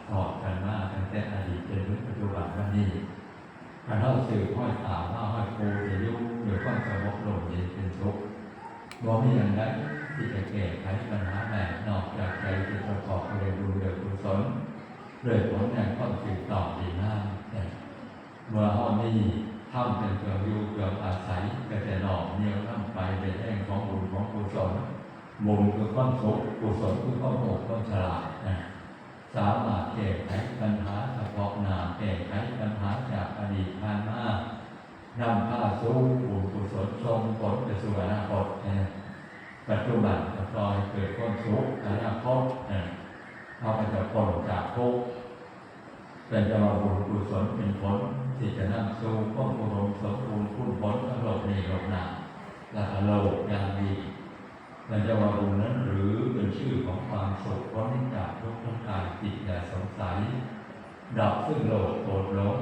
ทอดกันมาตั้งแต่อดีตจนถึงปัจจุบันวันนี้การเล่าสื่อห้อยตาห้าห้อยปูจะยุ่งโดยความสงบลมเย็นเป็นสุขบ่มีอย่างใดที่จะแก้ไขปัญหาแม่นอกจากใจที่ประกอบด้วยบุญด้วยกุศลด้วยผลแห่งความสืบต่อดีงามเมื่อเรามีทำเป็นเครื่องอยู่เครื่องอาศัยก็จะหล่อเหนี่ยวน้ำไปเป็นแห่งของบุญของกุศลบุญคือความสุขกุศลคือความโอกความฉลาดสามารถแก้ไขปัญหาเฉพาะหน้าแก้ไขปัญหาจากอดีตผ่านมานำพาสู่บุญกุศลทรงผลไปสู่อนาคตปัจจุบันจะปล่อยเกิดความสุขอนาคตเราจะพ้นจากทุกข์เป็นจะมาบุญกุศลเป็นผลที่จะนำสู่ความอุดมสมบูรณ์ผลทั้งโลกนี้โลกหน้าและโลกอย่างดีและจะว่าบุญนั้นหรือเป็นชื่อของความสุขพ้นจากทุกข์ทั้งกายจิตและสงสัยดับซึ่งโลกโกรธหลง